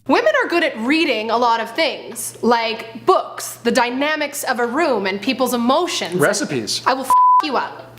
Women are good at reading a lot of things, like books, the dynamics of a room, and people's emotions. Recipes. I will you up.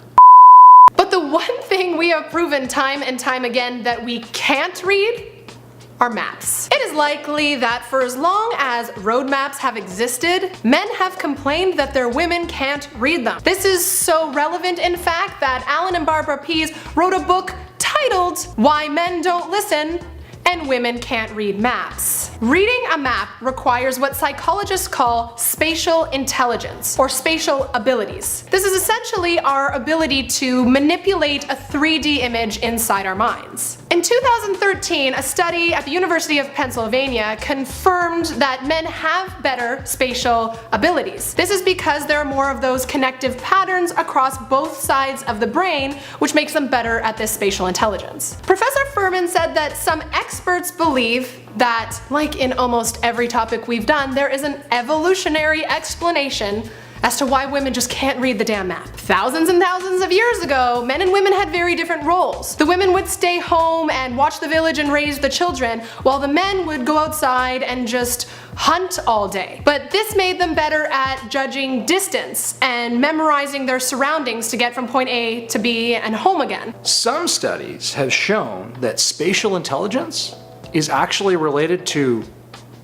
But the one thing we have proven time and time again that we can't read are maps. It is likely that for as long as road maps have existed, men have complained that their women can't read them. This is so relevant, in fact, that Alan and Barbara Pease wrote a book titled Why Men Don't Listen and Women Can't Read Maps. Reading a map requires what psychologists call spatial intelligence, or spatial abilities. This is essentially our ability to manipulate a 3D image inside our minds. In 2013, a study at the University of Pennsylvania confirmed that men have better spatial abilities. This is because there are more of those connective patterns across both sides of the brain, which makes them better at this spatial intelligence. Professor Furman said that some experts believe that, like in almost every topic we've done, there is an evolutionary explanation as to why women just can't read the damn map. Thousands and thousands of years ago, men and women had very different roles. The women would stay home and watch the village and raise the children, while the men would go outside and just hunt all day. But this made them better at judging distance and memorizing their surroundings to get from point A to B and home again. Some studies have shown that spatial intelligence is actually related to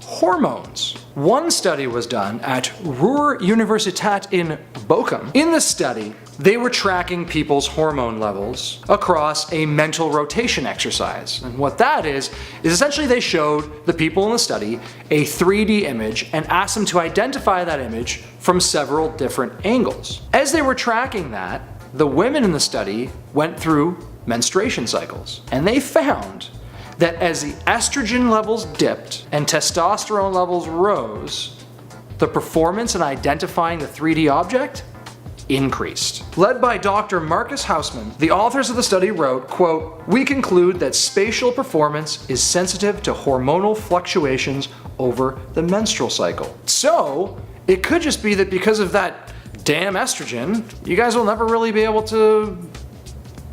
hormones. One study was done at Ruhr-Universität in Bochum. In the study, they were tracking people's hormone levels across a mental rotation exercise. And what that is essentially they showed the people in the study a 3D image and asked them to identify that image from several different angles. As they were tracking that, the women in the study went through menstruation cycles, and they found that as the estrogen levels dipped and testosterone levels rose, the performance in identifying the 3D object increased. Led by Dr. Marcus Hausmann, the authors of the study wrote, quote, "We conclude that spatial performance is sensitive to hormonal fluctuations over the menstrual cycle." So, it could just be that because of that damn estrogen, you guys will never really be able to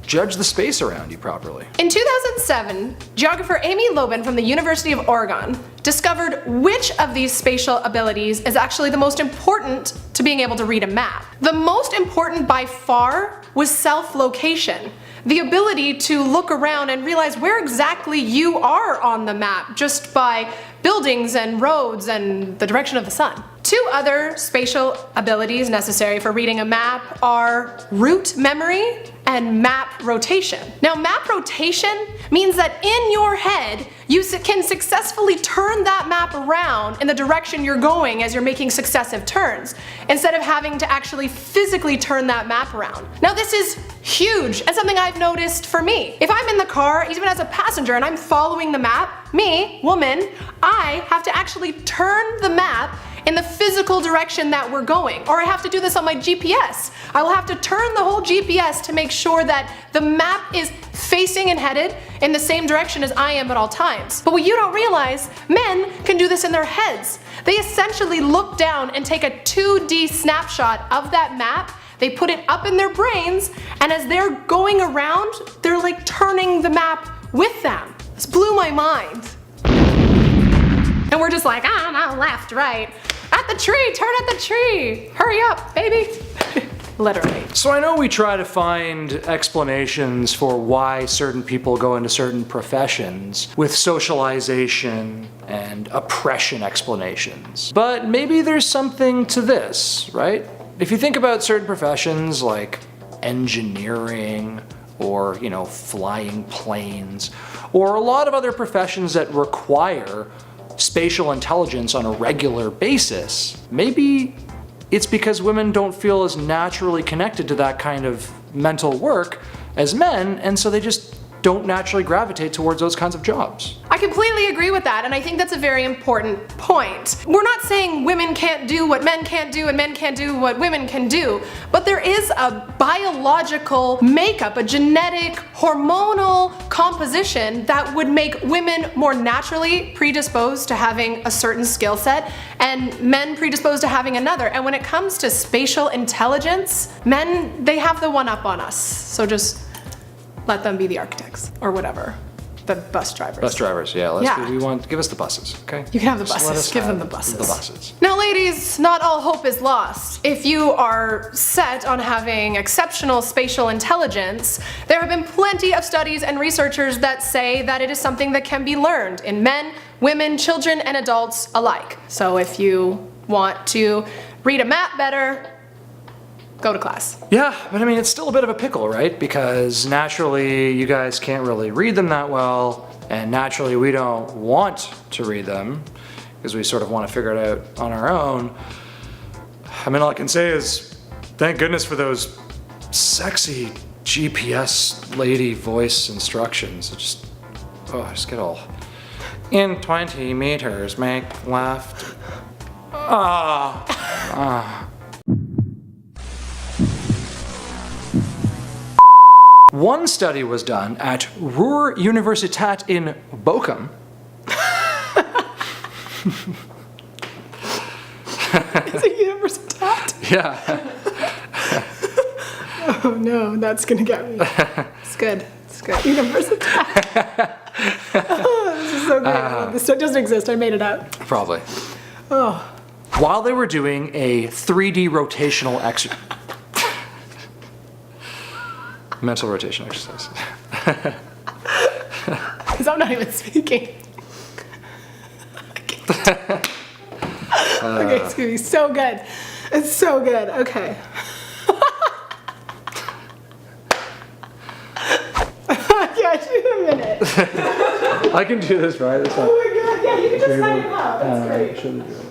judge the space around you properly. In 2007, geographer Amy Lobin from the University of Oregon discovered which of these spatial abilities is actually the most important to being able to read a map. The most important by far was self-location. The ability to look around and realize where exactly you are on the map just by buildings and roads and the direction of the sun. Two other spatial abilities necessary for reading a map are route memory and map rotation. Now, map rotation means that in your head, you can successfully turn that map around in the direction you're going as you're making successive turns, instead of having to actually physically turn that map around. Now, this is huge and something I've noticed for me. If I'm in the car, even as a passenger, and I'm following the map, me, woman, I have to actually turn the map in the physical direction that we're going. Or I have to do this on my GPS. I will have to turn the whole GPS to make sure that the map is facing and headed in the same direction as I am at all times. But what you don't realize, men can do this in their heads. They essentially look down and take a 2D snapshot of that map, they put it up in their brains, and as they're going around, they're like turning the map with them. This blew my mind. And we're just like, no, left, right. At the tree, turn at the tree. Hurry up, baby. Literally. So I know we try to find explanations for why certain people go into certain professions with socialization and oppression explanations. But maybe there's something to this, right? If you think about certain professions like engineering or, flying planes, or a lot of other professions that require spatial intelligence on a regular basis, maybe it's because women don't feel as naturally connected to that kind of mental work as men, and so they just don't naturally gravitate towards those kinds of jobs. I completely agree with that, and I think that's a very important point. We're not saying women can't do what men can't do and men can't do what women can do, but there is a biological makeup, a genetic, hormonal composition that would make women more naturally predisposed to having a certain skill set and men predisposed to having another. And when it comes to spatial intelligence, men, they have the one up on us. So just let them be the architects or whatever. The bus drivers. Bus drivers, yeah. Yeah. Give us the buses, okay? You can have the Just let buses. us Give them have the buses. The buses. Now, ladies, not all hope is lost. If you are set on having exceptional spatial intelligence, there have been plenty of studies and researchers that say that it is something that can be learned in men, women, children, and adults alike. So if you want to read a map better, go to class. Yeah, but I mean, it's still a bit of a pickle, right? Because naturally, you guys can't really read them that well, and naturally, we don't want to read them, because we sort of want to figure it out on our own. I mean, all I can say is, thank goodness for those sexy GPS lady voice instructions. I just get all... In 20 meters, make left. One study was done at Ruhr-Universität in Bochum. Is it Universität? Yeah. Oh no, that's gonna get me. It's good. It's good. Universität. Oh, this is so great. I love this. It doesn't exist. I made it up. Probably. Oh. While they were doing a 3D rotational exercise. Mental rotation exercise. Because I'm not even speaking. Okay, it's gonna be so good. It's so good. Okay. Yeah, shoot a minute. I can do this, right? Oh my god, yeah, you can just sign him out. That's great.